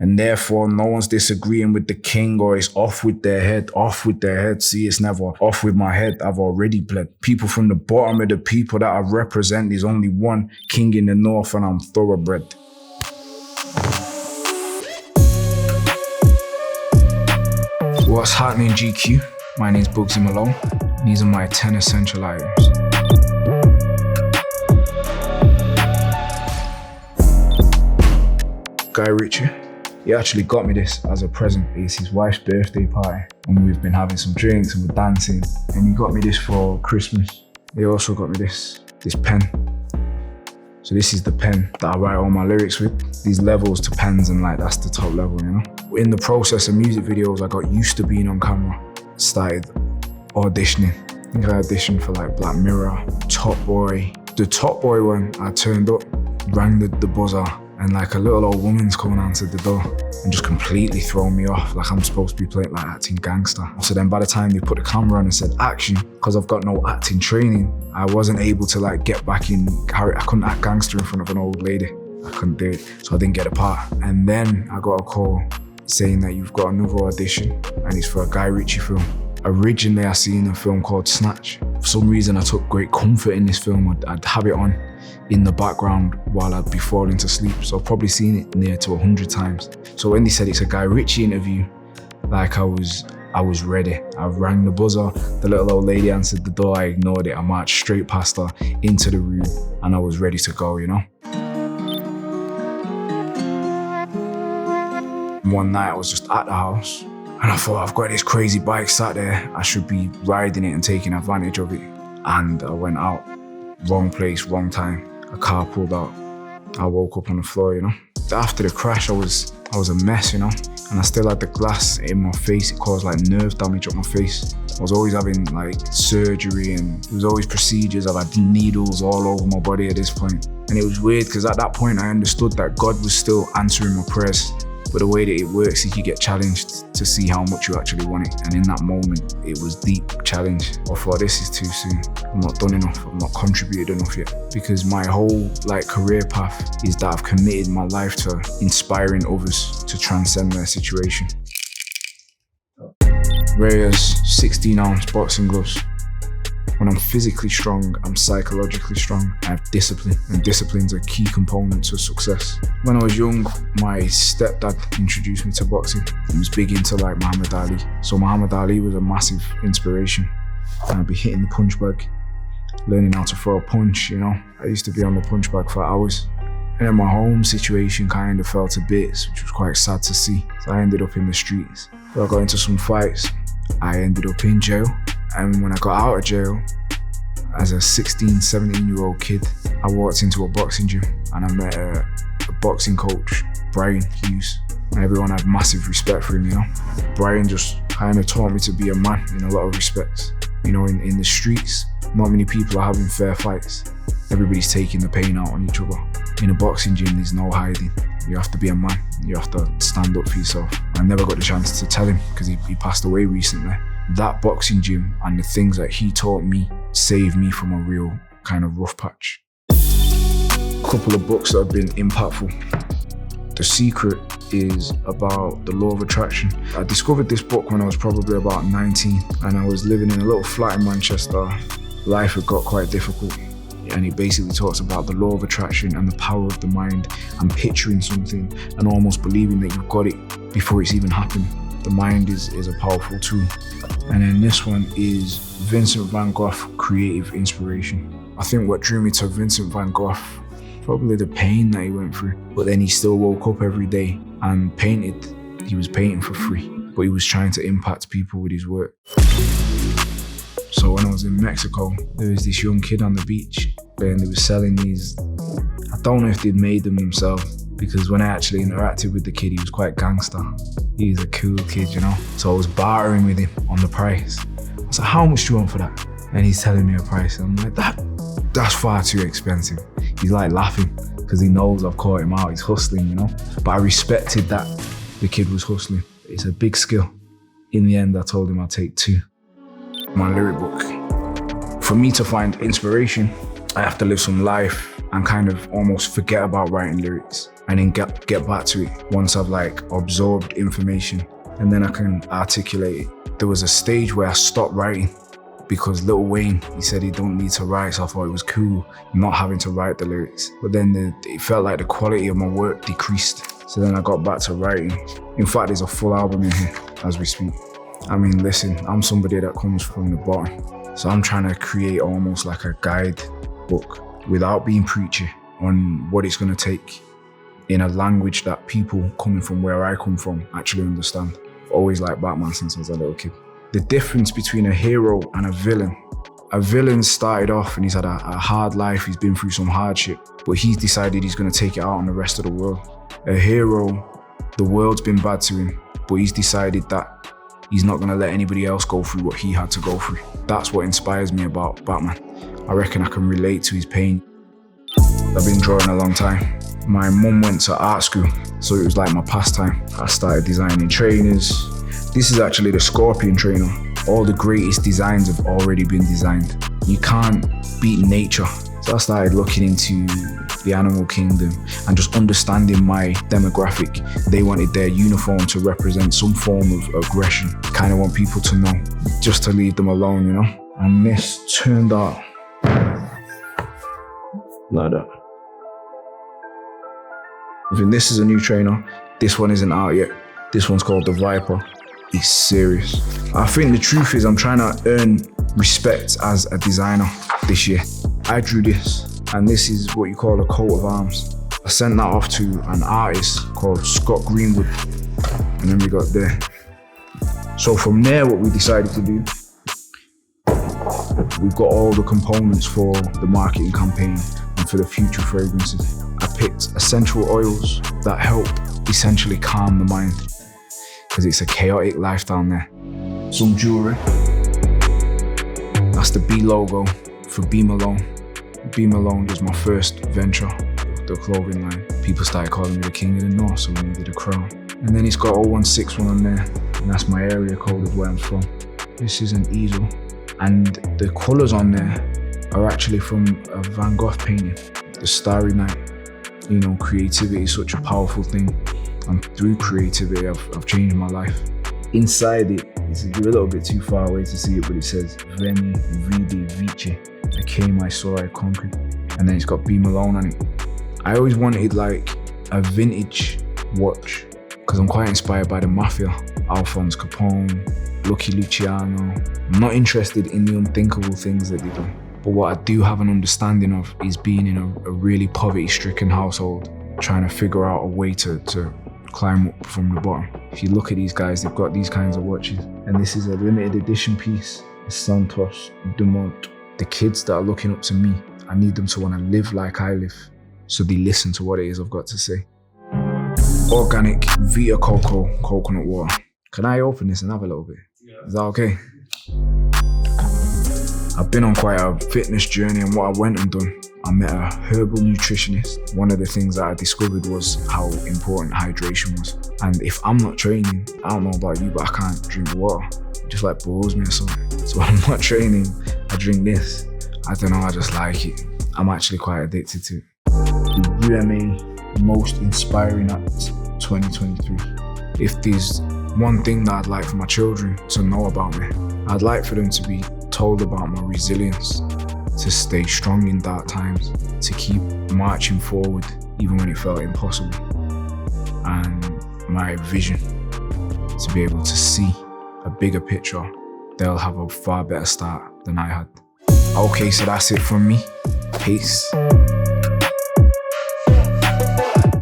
And therefore, no one's disagreeing with the king or it's off with their head, off with their head. See, it's never off with my head. I've already bled. People from the bottom of the people that I represent, there's only one king in the north and I'm thoroughbred. What's happening, GQ? My name's Bugzy Malone. These are my 10 essential items. Guy Ritchie. He actually got me this as a present. It's his wife's birthday party and we've been having some drinks and we're dancing, and he got me this for Christmas. He also got me this pen. So this is the pen that I write all my lyrics with. These levels to pens, and like that's the top level, you know? In the process of music videos, I got used to being on camera. Started auditioning. I think I auditioned for like Black Mirror, Top Boy. The Top Boy one, I turned up, rang the buzzer, and like a little old woman's coming answered the door and just completely thrown me off. Like I'm supposed to be playing like acting gangster. So then by the time they put the camera on and said action, because I've got no acting training, I wasn't able to like get back in character. I couldn't act gangster in front of an old lady. I couldn't do it, so I didn't get a part. And then I got a call saying that you've got another audition and it's for a Guy Ritchie film. Originally I seen a film called Snatch. For some reason I took great comfort in this film. I'd have it on in the background while I'd be falling to sleep. So I've probably seen it near to 100 times. So when they said it's a Guy Ritchie interview, like I was ready. I rang the buzzer, the little old lady answered the door, I ignored it. I marched straight past her into the room and I was ready to go, you know? One night I was just at the house and I thought, I've got this crazy bike sat there, I should be riding it and taking advantage of it. And I went out, wrong place, wrong time. A car pulled out. I woke up on the floor, you know. After the crash, I was a mess, you know. And I still had the glass in my face. It caused like nerve damage up my face. I was always having like surgery and there was always procedures. I've had needles all over my body at this point. And it was weird because at that point I understood that God was still answering my prayers. But the way that it works is you get challenged to see how much you actually want it. And in that moment, it was deep challenge. I thought, this is too soon. I'm not done enough. I'm not contributed enough yet. Because my whole like career path is that I've committed my life to inspiring others to transcend their situation. Reyes 16-ounce boxing gloves. When I'm physically strong, I'm psychologically strong. I have discipline, and discipline's a key component to success. When I was young, my stepdad introduced me to boxing. He was big into like Muhammad Ali. So Muhammad Ali was a massive inspiration. And I'd be hitting the punch bag, learning how to throw a punch, you know. I used to be on the punch bag for hours. And then my home situation kind of fell to bits, which was quite sad to see. So I ended up in the streets. So I got into some fights. I ended up in jail. And when I got out of jail, as a 16, 17-year-old kid, I walked into a boxing gym and I met a boxing coach, Bryant. And everyone had massive respect for him, you know. Bryant just kind of taught me to be a man in a lot of respects. You know, in the streets, not many people are having fair fights. Everybody's taking the pain out on each other. In a boxing gym, there's no hiding. You have to be a man. You have to stand up for yourself. I never got the chance to tell him because he passed away recently. That boxing gym and the things that he taught me saved me from a real kind of rough patch. A couple of books that have been impactful. The Secret is about the law of attraction. I discovered this book when I was probably about 19 and I was living in a little flat in Manchester. Life had got quite difficult and it basically talks about the law of attraction and the power of the mind and picturing something and almost believing that you've got it before it's even happened. The mind is a powerful tool. And then this one is Vincent van Gogh, creative inspiration. I think what drew me to Vincent van Gogh, probably the pain that he went through, but then he still woke up every day and painted. He was painting for free, but he was trying to impact people with his work. So when I was in Mexico, there was this young kid on the beach and they were selling these, I don't know if they'd made them themselves, because when I actually interacted with the kid, he was quite gangster. He's a cool kid, you know? So I was bartering with him on the price. I was like, how much do you want for that? And he's telling me a price. And I'm like, that's far too expensive. He's like laughing because he knows I've caught him out. He's hustling, you know? But I respected that the kid was hustling. It's a big skill. In the end, I told him I'd take 2. My lyric book. For me to find inspiration, I have to live some life and kind of almost forget about writing lyrics and then get back to it once I've like absorbed information, and then I can articulate it. There was a stage where I stopped writing because Lil Wayne, he said he don't need to write, so I thought it was cool not having to write the lyrics. But then it felt like the quality of my work decreased. So then I got back to writing. In fact, there's a full album in here as we speak. I mean, listen, I'm somebody that comes from the bottom. So I'm trying to create almost like a guide book without being preachy on what it's gonna take in a language that people coming from where I come from actually understand. I've always liked Batman since I was a little kid. The difference between a hero and a villain started off and he's had a hard life, he's been through some hardship, but he's decided he's gonna take it out on the rest of the world. A hero, the world's been bad to him, but he's decided that he's not gonna let anybody else go through what he had to go through. That's what inspires me about Batman. I reckon I can relate to his pain. I've been drawing a long time. My mum went to art school, so it was like my pastime. I started designing trainers. This is actually the Scorpion trainer. All the greatest designs have already been designed. You can't beat nature. So I started looking into the animal kingdom and just understanding my demographic. They wanted their uniform to represent some form of aggression. Kind of want people to know, just to leave them alone, you know? And this turned out like that. I think this is a new trainer. This one isn't out yet. This one's called the Viper. It's serious. I think the truth is I'm trying to earn respect as a designer this year. I drew this, and this is what you call a coat of arms. I sent that off to an artist called Scott Greenwood, and then we got there. So from there, what we decided to do, we've got all the components for the marketing campaign and for the future fragrances. I picked essential oils that help essentially calm the mind, because it's a chaotic life down there. Some jewelry. That's the B logo for B Malone. B Malone was my first venture, the clothing line. People started calling me the king of the north, so we needed a crown. And then it's got 0161 on there, and that's my area code of where I'm from. This is an easel, and the colours on there are actually from a Van Gogh painting, The Starry Night. You know, creativity is such a powerful thing, and through creativity, I've changed my life. Inside it, it's a little bit too far away to see it, but it says, Veni, Vidi, Vici. I came, I saw, I conquered. And then it's got B Malone on it. I always wanted like a vintage watch, because I'm quite inspired by the mafia. Alphonse Capone, Lucky Luciano. I'm not interested in the unthinkable things that they do. But what I do have an understanding of is being in a really poverty-stricken household, trying to figure out a way to climb up from the bottom. If you look at these guys, they've got these kinds of watches. And this is a limited edition piece, Santos Dumont. The kids that are looking up to me, I need them to want to live like I live, so they listen to what it is I've got to say. Organic Vita Coco coconut water. Can I open this and have a little bit? Yeah. Is that okay? I've been on quite a fitness journey, and what I went and done, I met a herbal nutritionist. One of the things that I discovered was how important hydration was. And if I'm not training, I don't know about you, but I can't drink water. It just like bores me or something. So when I'm not training, I drink this. I don't know, I just like it. I'm actually quite addicted to it. The UMA Most Inspiring Act 2023. If there's one thing that I'd like for my children to know about me, I'd like for them to be told about my resilience, to stay strong in dark times, to keep marching forward even when it felt impossible, and my vision, to be able to see a bigger picture. They'll have a far better start than I had. Okay, so that's it from me. Peace.